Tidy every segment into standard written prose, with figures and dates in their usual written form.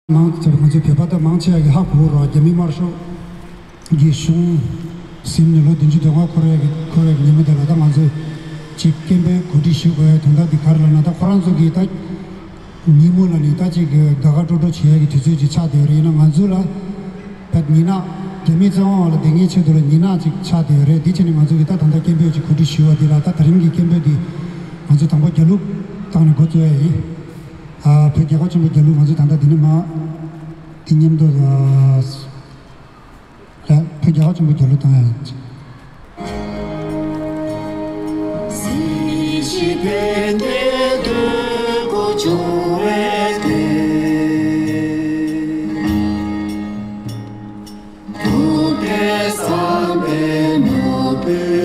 먼저 배바다 망치하게 하고 재미 말쇼 기숑 심리로 든지 동화 코레 님들하다 먼저 집게배 고디시고에 동다디 가르나다 프랑스기 다 니모나니 다지 그 다가도도 지역이 뒤지 차대리나 만줄라 백니나 재미정을 등이 쳐들어 니나 직 차대리 디치니 먼저 기타 단다 게배지 고디시고디라다 다른기 게배디 먼저 당고 결국 당는 거죠에 아, 백개가 좀 결로 먼저 단다 되는 마 이님도 백개가 좀 결로 당해야지. 시시변에 두고 조에 두배 삼배 노배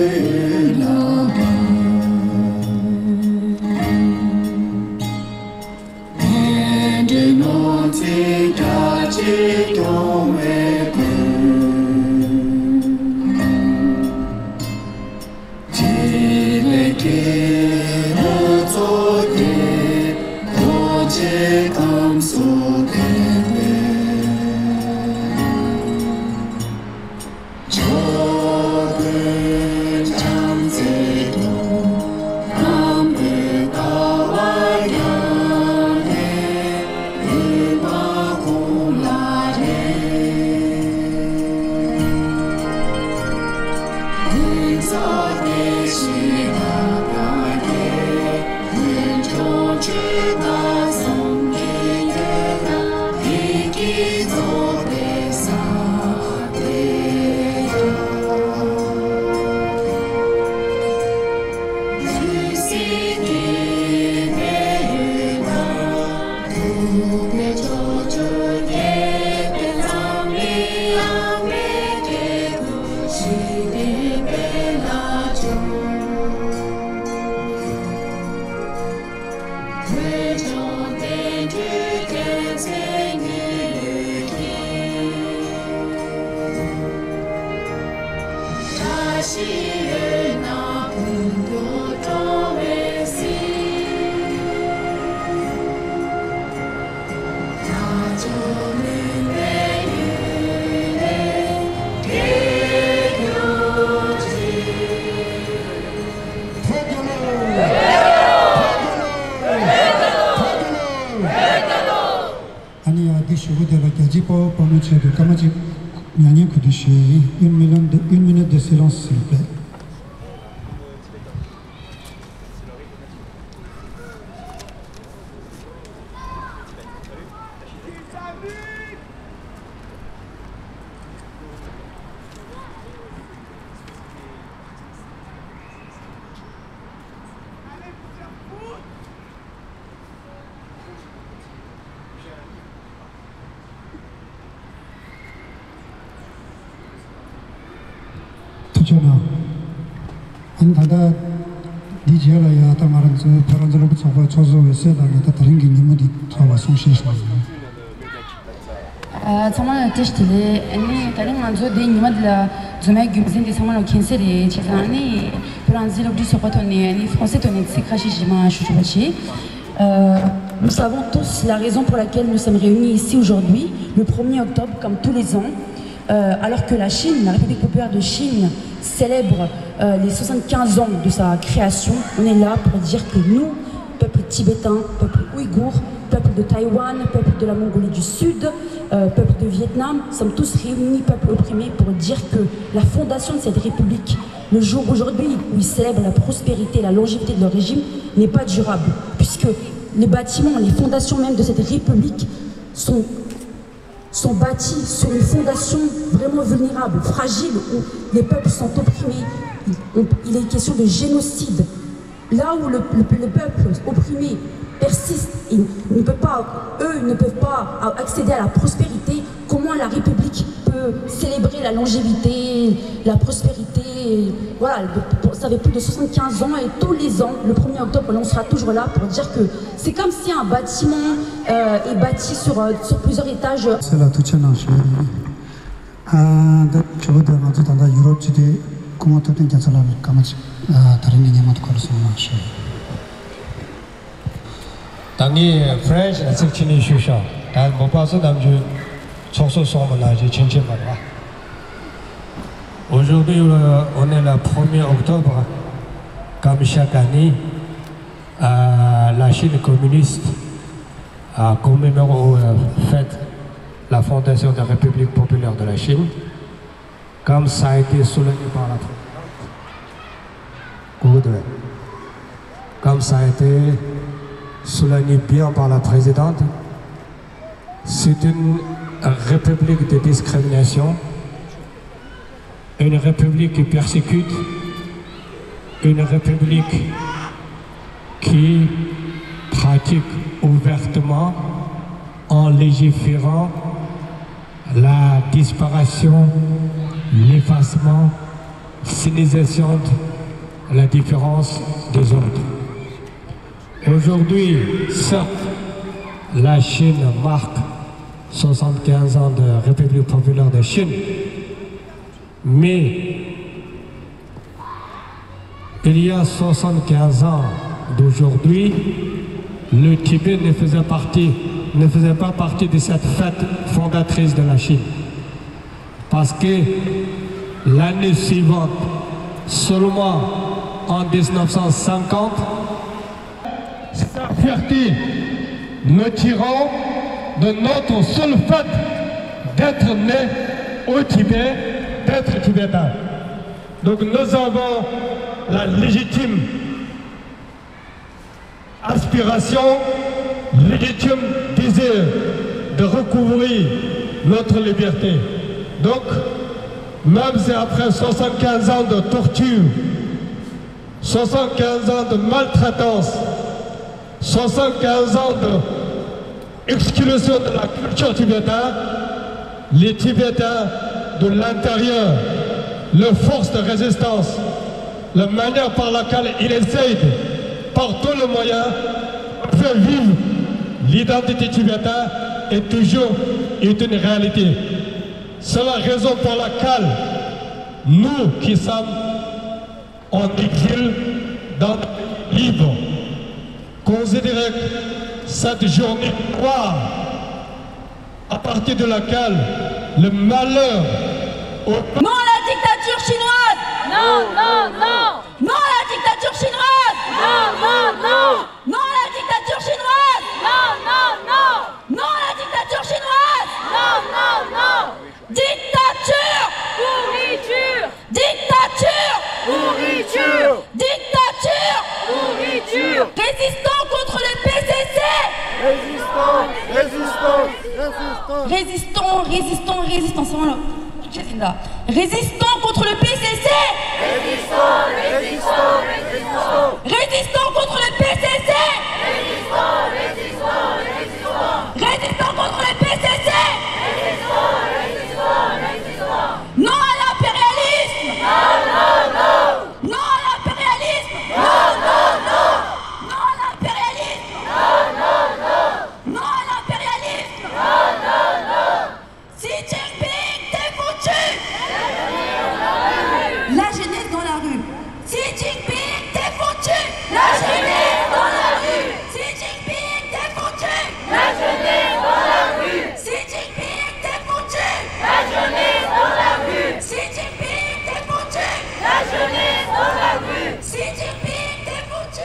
Une minute de silence, s'il vous plaît. 다다 디제라야 타마란즈 파란즈로부 저거 저조에서 다다 다른 게 님들이 저와 송신스 정말 테스트에 아니 다른 만조 데 님들 정말 규진데 정말 캔슬이 제가니 파란즈로부 저거토니 아니 français toné sécrachima chouchouchi. Nous savons tous la raison pour laquelle nous sommes réunis ici aujourd'hui, le 1er octobre, comme tous les ans, alors que la Chine, la République populaire de Chine, célèbre les 75 ans de sa création. On est là pour dire que nous, peuple tibétain, peuple ouïghour, peuple de Taïwan, peuple de la Mongolie du Sud, peuple de Vietnam, sommes tous réunis, peuple opprimé, pour dire que la fondation de cette république, le jour aujourd'hui où ils célèbrent la prospérité, la longévité de leur régime, n'est pas durable, puisque les bâtiments, les fondations même de cette république sont bâtis sur une fondation vraiment vulnérable, fragile, où les peuples sont opprimés. Il est question de génocide. Là où le peuple opprimé persiste, eux ne peuvent pas accéder à la prospérité, comment la République peut célébrer la longévité, la prospérité? Voilà, ça fait plus de 75 ans et tous les ans, le 1er octobre, on sera toujours là pour dire que c'est comme si un bâtiment est bâti sur plusieurs étages. C'est la toute 당이 프렌치 세ction 이슈샤 Aujourd'hui, on est le 1er octobre, comme chaque année, la Chine communiste a commémoré fête la fondation de la République populaire de la Chine, comme ça a été souligné par la présidente. Comme ça a été souligné bien par la présidente, c'est une république de discrimination, une république qui persécute, une république qui pratique ouvertement en légiférant la disparition, l'effacement, sinisation de la différence des autres. Aujourd'hui, certes, la Chine marque 75 ans de République populaire de Chine, mais il y a 75 ans d'aujourd'hui, le Tibet ne faisait pas partie de cette fête fondatrice de la Chine. Parce que l'année suivante, seulement en 1950, sa fierté nous tirons de notre seule fête d'être né au Tibet, d'être tibétain. Donc nous avons la légitime aspiration, légitime désir de recouvrir notre liberté. Donc, même si après 75 ans de torture, 75 ans de maltraitance, 75 ans d'exclusion de la culture tibétaine, les Tibétains de l'intérieur, leur force de résistance, la manière par laquelle ils essayent, par tous les moyens, de faire vivre l'identité tibétaine est toujours une réalité. C'est la raison pour laquelle nous qui sommes en exil dans le pays libre, considérons cette journée noire à partir de laquelle le malheur Non à la dictature chinoise! Non, non, non! Non à la dictature chinoise! Non, non, non! Non à la dictature chinoise! Non, non, non! Non à la dictature chinoise! Non, non, non! Dictature! Pourriture! Dictature! Pourriture! Dictature! Pourriture! Résistons contre le PCC! Résistons, résistons, résistons! Résistons, c'est vraiment là. Résistons contre le PCC! Résistons, résistons, résistons! Résistons contre le PCC! Résistons, résistons, résistons! Résistons contre le PCC! Résistons, résistons, résistons! Non à l'impérialisme! Non, non, non! Non à l'impérialisme! Non, non, non! Non à l'impérialisme! Non, non, non! Non à l'impérialisme! Non, non, non! Xi Jinping, t'es foutu! La jeunesse dans la rue! Xi Jinping, t'es foutu! La jeunesse dans la rue! Xi Jinping, t'es foutu! La jeunesse dans la rue! Xi Jinping, t'es foutu! La jeunesse dans la rue! Xi Jinping, t'es foutu! La jeunesse dans la rue! Xi Jinping, t'es foutu!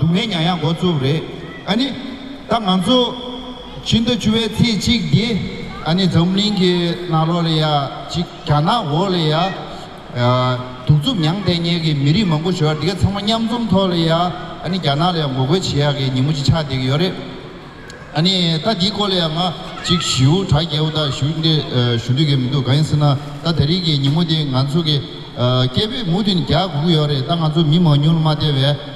동해 양양 고추브레 아니 당한조 진도 주에 티직디 아니 점링기 나로리아 직 가나 월이야 독주 명대녀기 미리 먹고 저 네가 정말 냠좀 털이야 아니 가나래 먹고 지야기 니무지 차되기 요래 아니 다 니콜이야마 직슈 자기오다 슈인데 슈디게도 간스나 다 데리기 니무디 간속에 개비 모든 갸구요래 당한조 미모뉴마데베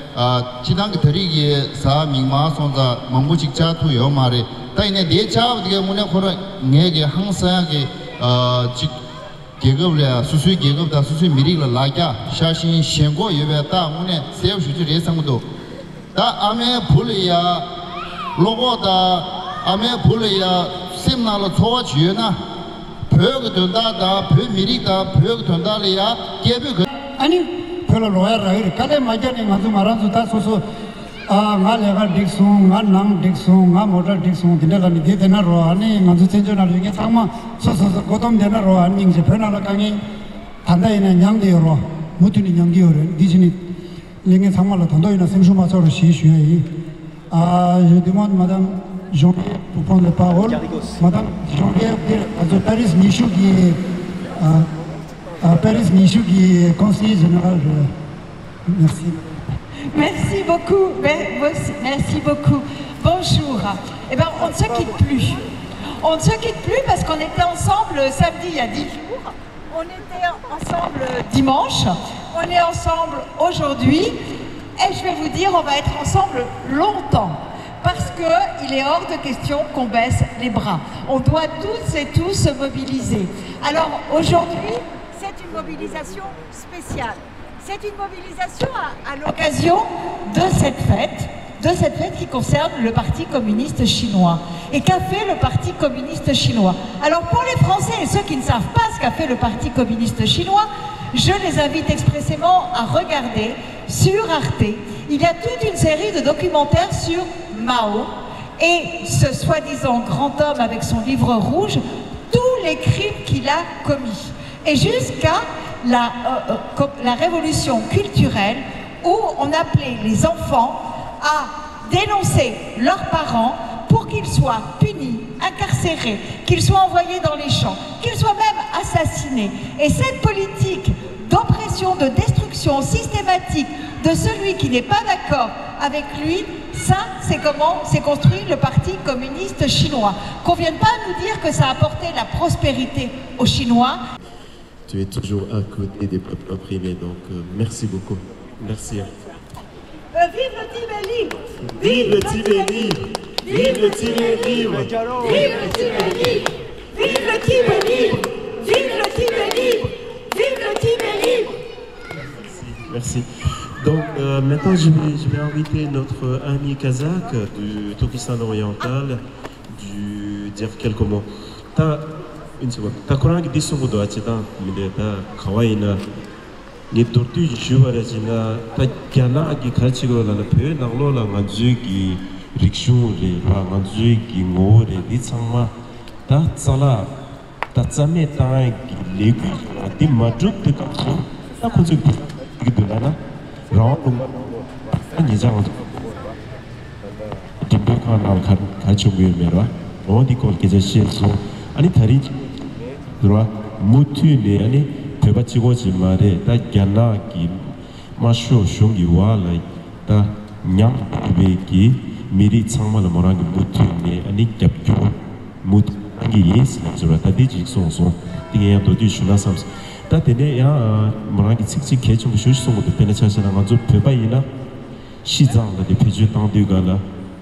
지당 드리기 사 민마 손자 망부직자 투요 말에 다이네 대차우디게 문에 코로 내게 항상하게 직 계급을 수수 계급다 수수 미리를 라자 샤신 신고 예배다 문에 세우 수주리 상도 다 아메 불이야 로고다 아메 불이야 심나로 초와 주나 벽 된다다 벽 미리다 벽 된다리야 계급 아니 별로 로야라 이래 까대 맞자네 가서 말아서 다 소소 nga lega dikson nga nang dikson nga motor dikson dinela ni dena ro ani nga zutenjo na linge tama so godom dena ro ani nge pena la kangi tanda ina nyangde ro mutuni nyangde ro dijini linge tama la tanda ina semshu ma so ro shi shu yi je demande madame Jean-Pierre pour prendre la parole madame Jean-Pierre à Paris Michou qui est Paris Michou qui est conseiller général merci. Merci beaucoup, merci beaucoup. Bonjour. Eh bien, on ne se quitte plus. On ne se quitte plus parce qu'on était ensemble samedi il y a 10 jours. On était ensemble dimanche. On est ensemble aujourd'hui. Et je vais vous dire, on va être ensemble longtemps. Parce qu'il est hors de question qu'on baisse les bras. On doit toutes et tous se mobiliser. Alors aujourd'hui, c'est une mobilisation spéciale. C'est une mobilisation à l'occasion de cette fête qui concerne le Parti communiste chinois. Et qu'a fait le Parti communiste chinois? Alors pour les Français et ceux qui ne savent pas ce qu'a fait le Parti communiste chinois, je les invite expressément à regarder sur Arte. Il y a toute une série de documentaires sur Mao et ce soi-disant grand homme avec son livre rouge, tous les crimes qu'il a commis. Et jusqu'à la révolution culturelle où on appelait les enfants à dénoncer leurs parents pour qu'ils soient punis, incarcérés, qu'ils soient envoyés dans les champs, qu'ils soient même assassinés. Et cette politique d'oppression, de destruction systématique de celui qui n'est pas d'accord avec lui, ça, c'est comment s'est construit le Parti communiste chinois. Qu'on ne vienne pas nous dire que ça a apporté la prospérité aux Chinois. Tu es toujours à côté des peuples opprimés, donc merci beaucoup. Merci. Vive le Tibet libre! Vive le Tibet libre! Vive le Tibet libre! Vive le Tibet libre! Vive le Tibet libre! Vive le Tibet libre! Vive le Tibet libre! Merci. Donc maintenant, je vais inviter notre ami kazakh du Turkestan oriental dire quelques mots. Une seconde. Takurang di songo achida mide ta kawaina ni tortu juwarajina ta gyana gi khalchigo la phe nanglo la ngaju gi rikshu le ra ngaju gi ngo re di changma ta tsala ta tsame ta gi legu di majuk te ka ta khunju gi dolana ra ni jang di ka na khalchu gi mera odi kol ke je so ani thari 들어와 무투네 아니 배바치고 지말에 다 갸나기 마쇼 쇼기 와라 다 냠베기 미리 창말 모라기 무투네 아니 캡교 무투기 예스 저라 다 디지 송송 디게 도디 슈나삼스 다 데네 야 모라기 칙칙 개좀 쇼시송도 되네 차시나 가지고 배바이나 시장의 대표주 당대가라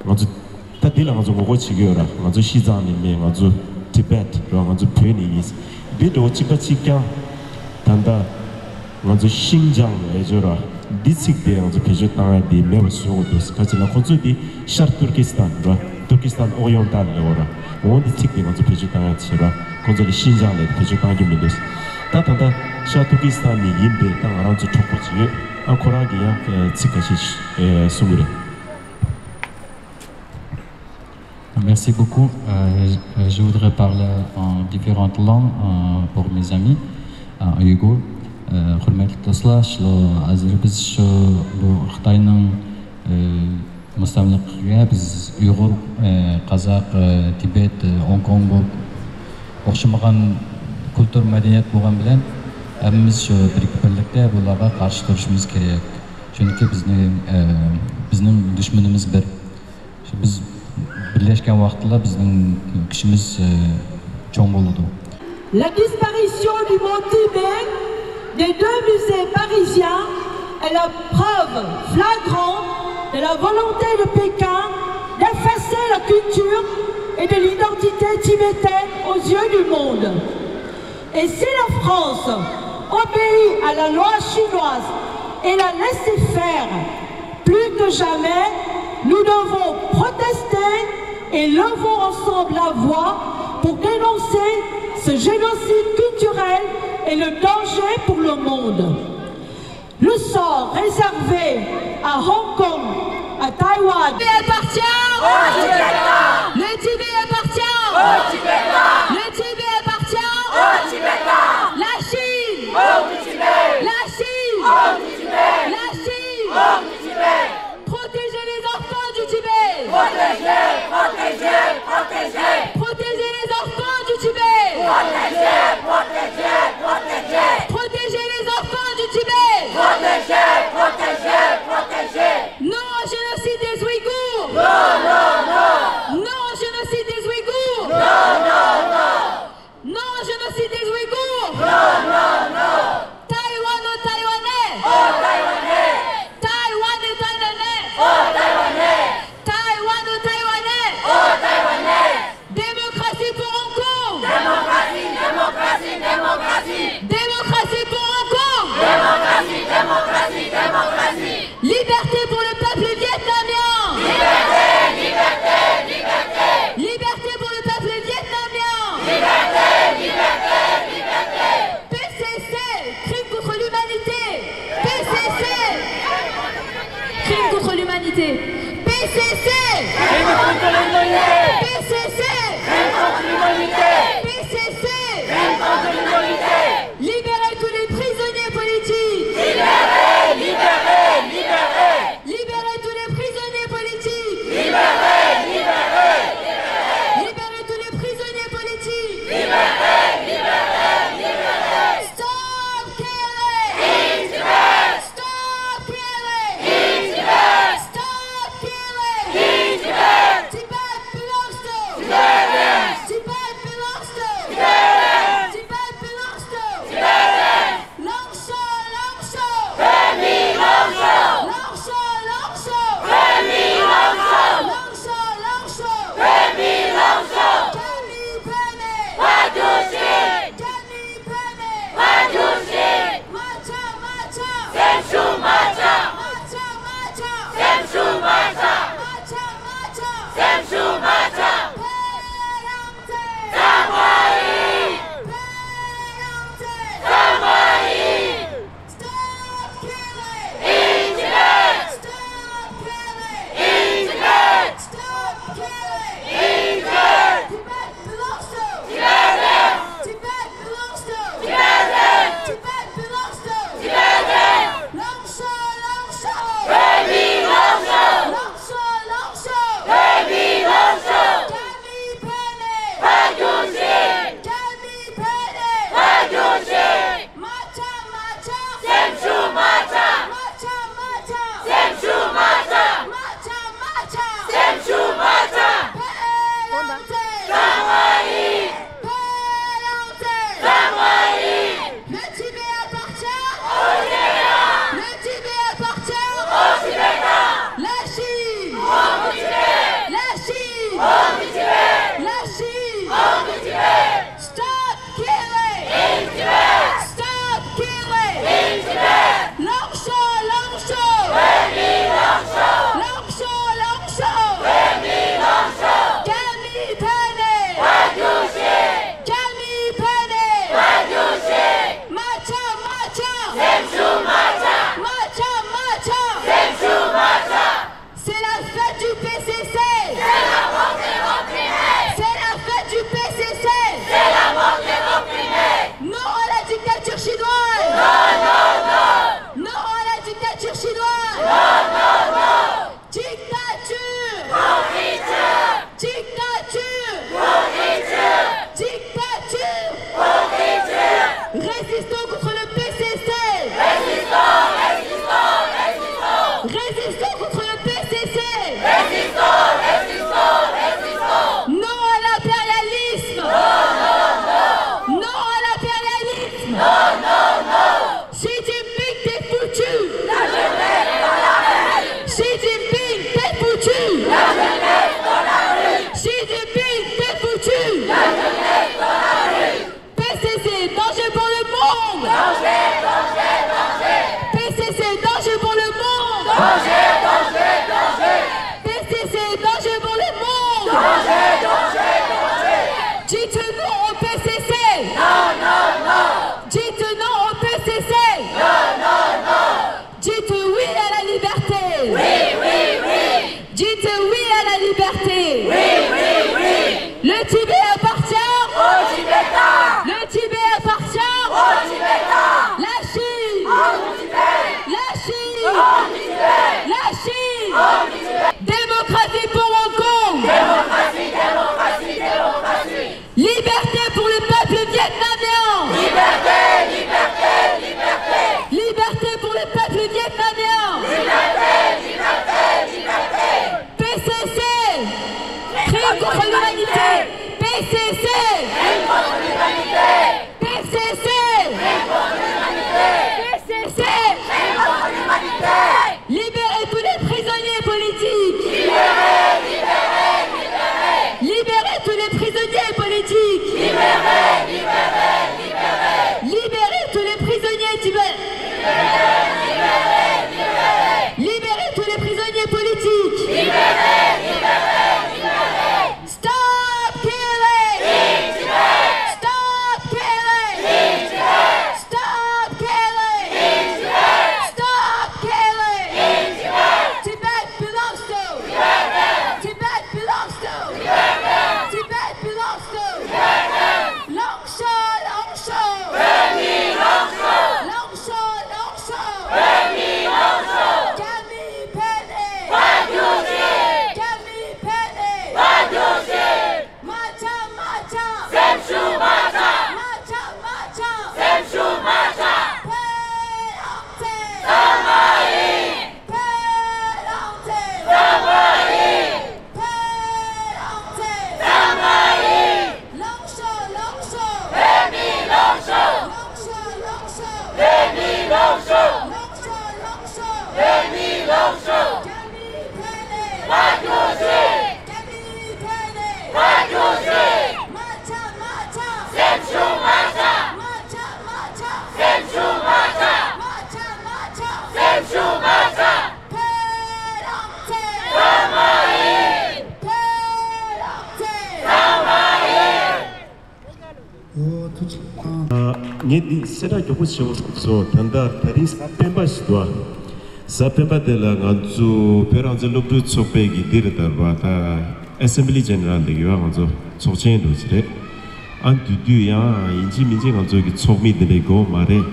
가지고 다 딜라 가지고 뭐고 지겨라 가지고 시장에 가지고 Tibet, dans le pays, bido chipachikan, tanda, dans le Xinjiang, ejora, district dans le pays, dans les mêmes choses, parce que la construction de Char Turkestan, Turkestan oriental, on district dans le pays, dans le Xinjiang, le pays, dans le Mindos. Tanda, Char Turkestan, il y a dans le Chokochi, encore un guia, Tsikachish, Soumure. Merci beaucoup. Je voudrais parler en différentes langues pour mes amis. Uyghur, hurmatli do'stlar, hozir biz shu Xitoyning mustamlikaga biz Uyg'ur, Qozoq, Tibet, Hong Kong o'xshamagan kultur madaniyat bo'lgan bilan hammamiz shu birlikda bularga qarshi turishimiz kerak. Chunki bizning dushmanimiz bir. Biz La disparition du mont Tibet des deux musées parisiens est la preuve flagrante de la volonté de Pékin d'effacer la culture et de l'identité tibétaine aux yeux du monde. Et si la France obéit à la loi chinoise et la laisse faire, plus que jamais, nous devons protester et levons ensemble la voix pour dénoncer ce génocide culturel et le danger pour le monde. Le sort réservé à Hong Kong à Taïwan. Le Tibet appartient aux Tibétains. Le Tibet appartient Aux Tibétains. Le Tibet appartient Aux Tibétains. La Chine Au Tibet. La Chine Au Tibet. La Chine Au Tibet. Protégez les enfants du Tibet Protégez, protégez, protégez. Protégez les enfants du Tibet Protégez, protégez, protégez. Protégez les enfants du Tibet Protégez, protégez, protégez. Non au génocide des Ouïghours Non, non, non. Non au génocide des Ouïghours Non, non, non. Non au génocide des Ouïghours Non, non, non. Taïwan aux Taïwanais Aux Taïwanais. Taïwan aux Taïwanais Aux Taïwanais. Taïwan aux Taïwanais Aux Taïwanais. Démocratie pour Hong Kong Démocratie, démocratie, démocratie. Démocratie pour Hong Kong Démocratie, démocratie, démocratie. Liberté pour le peuple vietnamien Liberté, liberté, liberté. Liberté pour le peuple vietnamien Liberté, liberté, liberté. PCC, crime contre l'humanité PCC, crime contre l'humanité PCC, Crime contre l'humanité. PCC, Crime contre l'humanité. PCC, Crime contre l'humanité. libérez tous les prisonniers politiques Libérez, libérez, libérez. Libérez tous les prisonniers politiques Libérez, libérez. Libérez tous les prisonniers politiques Libérez, libérez, libérez. Stop killing In Tibet. Stop killing In Tibet. Stop killing In 얘디 세라 교고 시오서 단다 다리 사펜바시도아 사펜바데라 간주 페란젤로브 초페기 디르다바타 assembly general de yo ganzo chochen do sire an du ya inji minje ganzo gi chokmi de go mare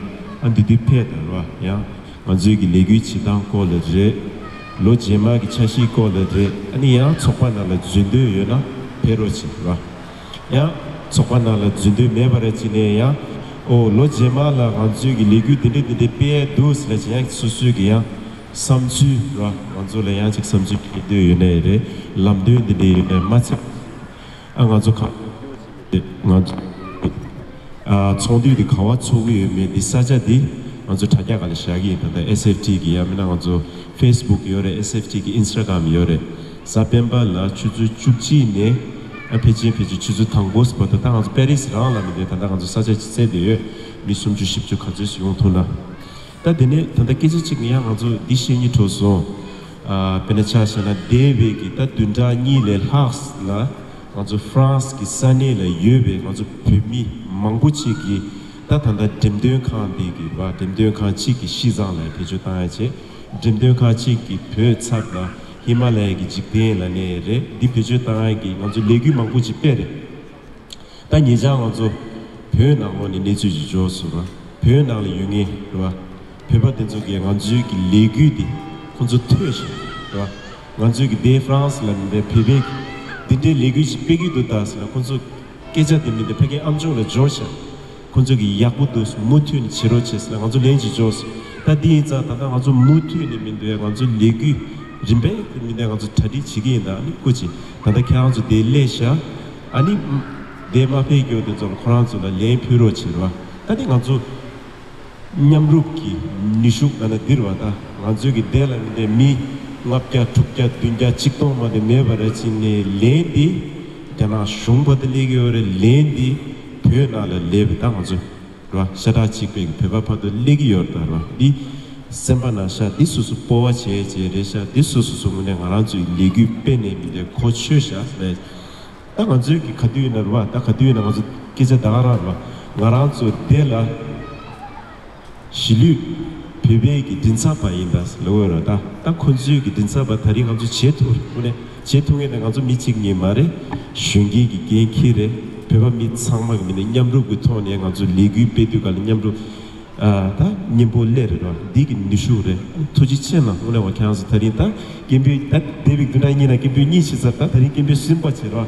an du pe da wa ya ganzo gi legu chi dang ko le je lo jema gi chashi ko le je ani ya chokpa na le jindu yo na pero chi wa ya chokpa na le jindu me bare chi ne ya o lo jema la ganzo gi legu de pe dos le je su su gi ya samju ra ganzo le ya chik samju ki de yo ne re lam de match ganzo ka ganzo chondu de kawa chogi me disaja di ganzo thakya gal shagi da SFT gi ya mina ganzo Facebook yore SFT gi Instagram yore sapemba la chuju chukchi ne page chuju tangos but da ganzo Paris ra la me da ganzo saja se de mi sumju shipju kaje yung thona da dene tanda kiji chig ya ganzo dishini toso penetration debe ki ta dunda ni le has la ganzo France ki sane la yebe ganzo pemi manguchi ki ta tanda demde khan de ki ba demde khan chi ki shizan la pe jo ta che demde khan chi ki pe chap la Himalaya ki jikpe la ne re di pe jo ta ki ganzo legu manguchi pere ta ni ja ganzo pe na ngo ni ne ju ji jo su ba pe na le yungi ba pe ba den zo ki ganzo ki legu di konzo tösh wa ganzo ki de France la de pebe de leguji pegi do das la konzo keja de de pege amjo la georgia konzo ki yakudo mutu ni chiroches la ganzo lenji jos ta di za ta ganzo mutu ni min de ganzo legu rimbe min de ganzo tadi chigi na ni kuchi ta da ganzo de lesha ani de ma pege do zo france la le pyro chirwa ta di ganzo nyamrupki nishuk na dirwata ganzo ki de la de mi ngapya tukya dunja chikto ma de me barachi ne lendi kana shungba de legi ore lendi pyo na la lebe ta ganzo ro shada chikpe peba pa de legi yor ta ro di semba na sha di susu powa che re sha di susu su ne ngaranzu legi pene mi de kochu sha le ta ganzo ki khadu na ro ta khadu na ganzo kiza da ra ro ngaranzu de la shilu pebeki dinsa pa indas lower da ta konju ki dinsa ba thari ngam ju chetu une chetunge na ngam ju michig ni mare shungi ki ge khire peba mi sangma mi ne nyamru gu thon ye ngam ju legu petu gal nyamru ta nyimbo ler ro digi nishure tuji chena une wa kyans thari ta gembi ta debi dunai na gembi ni chi sa ta thari gembi simpa chero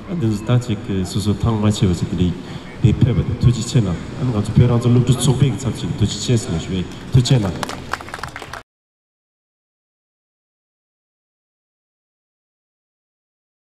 and sta chek susu thangma che wa chikri de peba tuji chena an ngam ju peran ju lu ju chobek chapchi tuji chesna shwe tu chena